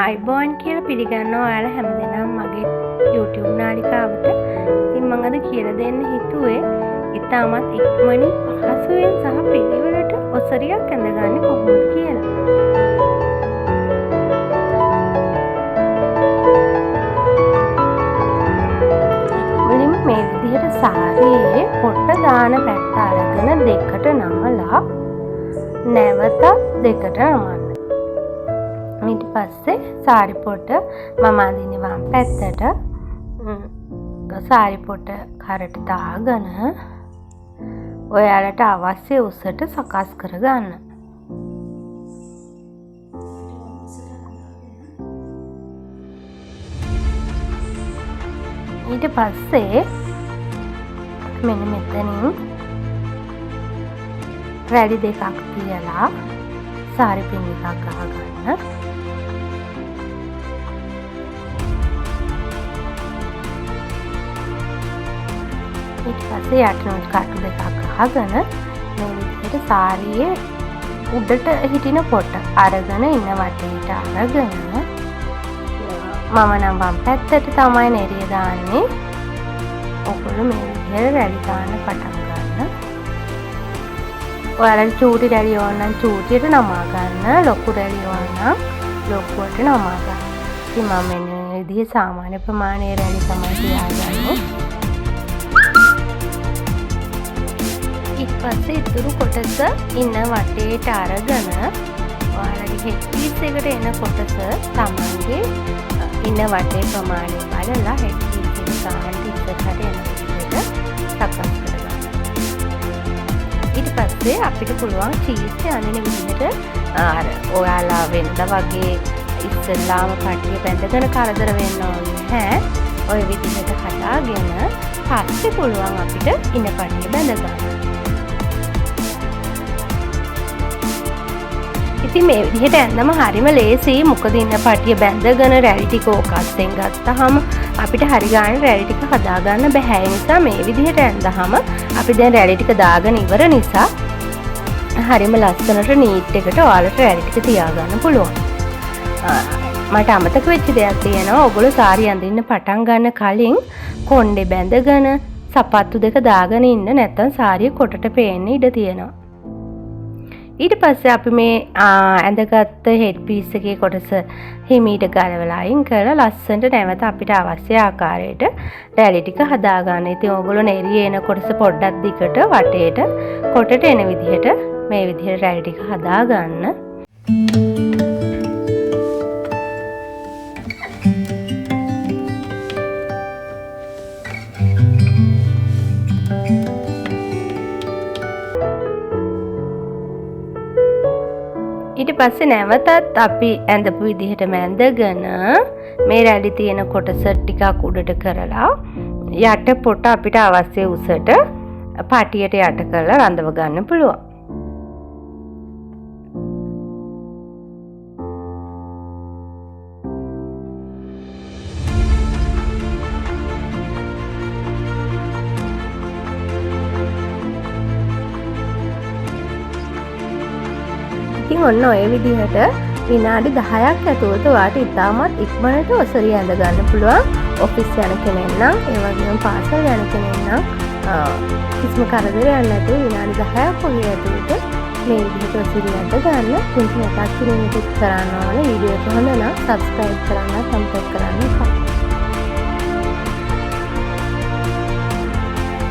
අයිබෝන් කියලා පිළිගන්නවා ඔයාලා හැමදෙනාම මගේ YouTube නාලිකාවට. ඉතින් මම අද කියලා දෙන්න හිතුවේ ඉතාමත් ඉක්මනින් පහසුවෙන් සහ පිළිවෙලට ඔසරියක් ඇඳගන්නේ කොහොමද කියලා. මුලින්ම මේ විදිහට සාරියේ පොට දාන පැත්ත අරගෙන දෙකට නමලා නැවත දෙකට නමන්න. ඊට පස්සේ සාරි පොට මම අඳින්නේ වම් පැත්තට සාරි පොට කරට දාගෙන ඔයාලට අවශ්‍ය උසට සකස් කරගන්න. ඊට පස්සේ මෙන්න මෙතනින් රැලි දෙකක් තියලා සාරි පින් එකක් ගහගන්න. ඊට පස්සේ යටිනුත් කටු දෙකක් අහගෙන මේ විදිහට සාරියේ උඩට හිටින පොට අරගෙන ඉන්න වටේට අරගෙන මම නම් වම් පැත්තට තමයි නෙරිය දාන්නේ. ඔයගොල්ලෝ මේ විදිහට රැලි දාන්න පටන් ගන්න. ඔයාලට චූටි රැලි ඕන නම් චූටියට නමා ගන්න, ලොකු රැලි ඕන නම් ලොකුවට නමා ගන්න. ඉතින් මම මේ විදිහේ සාමාන්‍ය ප්‍රමාණයේ රැලි තමයි තියාගන්නේ. ඊපස්සේ ඉතුරු කොටස ඉන්න වටේට අරගෙන ඔයාලගේ හෙඩ් පීස් එකට එන කොටස තමන්ගේ ඉන්න වටේ ප්‍රමාණය බලලා හෙඩ් පීස් එක ගන්න ඉස්සරහට එන විදිහට සකස් කරගන්න. ඊට පස්සේ අපිට පුළුවන් චීස් අඳින විදිහට අර ඔයාලා වෙනද වගේ ඉස්සෙල්ලාම පටිය බැඳගෙන කරදර වෙන්න ඕනේ නැහැ. ඔය විදිහට හදාගෙන පස්සේ පුළුවන් අපිට ඉන්න පටිය බැඳ ගන්න. ඉතින් මේ විදිහට ඇඳම හරිම ලේසි. මොකද ඉන්න පටිය බැඳගෙන රැලි ටික ඕකස්ෙන් ගත්තාම අපිට හරි ගන්න රැලි ටික හදාගන්න බෑ. ඒ නිසා මේ විදිහට ඇඳහම අපි දැන් රැලි ටික දාගෙන ඉවර නිසා හරිම ලස්සනට නීට් එකට ඔයාලට රැලි ටික තියාගන්න පුළුවන්. මට අමතක වෙච්ච දෙයක් තියෙනවා. ඔයගොල්ලෝ සාරි අඳින්න පටන් ගන්න කලින් කොණ්ඩේ බැඳගෙන සපත්තු දෙක දාගෙන ඉන්න, නැත්නම් සාරිය කොටට පේන්න ඉඩ තියෙනවා. ඊට පස්සේ අපි මේ ඇඳගත්ත හෙඩ් පීස් එකේ කොටස හිමීට ගලවලා අයින් කරලා ලස්සනට නැවත අපිට අවශ්‍ය ආකාරයට රැලි ටික හදාගන්න. ඉතින් ඕගොල්ලෝ නෙරිය එන කොටස පොඩ්ඩක් දිගට වටේට කොටට එන විදිහට මේ විදිහට රැලි ටික හදාගන්න. ඊට පස්සේ නැවතත් අපි ඇඳපු විදිහටම ඇඳගෙන මේ රැලි තියෙන කොටස ටිකක් උඩට කරලා යට පොට අපිට අවශ්‍ය උසට පටියට යට කරලා රඳව ගන්න පුළුවන්. ඉතින් ඔන්න ඔය විදිහට විනාඩි 10ක් ඇතුළත ඔයාලට ඉතාමත් ඉක්මනට ඔසරිය ඇඳ ගන්න පුළුවන්. ඔෆිස් යන කෙනෙක් නම්, ඒ වගේම පාසල් යන කෙනෙක් නම් කිසිම කරදරයක් නැතුව විනාඩි 10ක් වගේ ඇතුළත මේ විදිහට ඔසරිය ඇඳ ගන්න. පුංචි මතක් කිරීමක් කරන්න ඕනේ. වීඩියෝ එක හොඳ නම් subscribe කරන්න, සම්පූර්ණ කරන්න.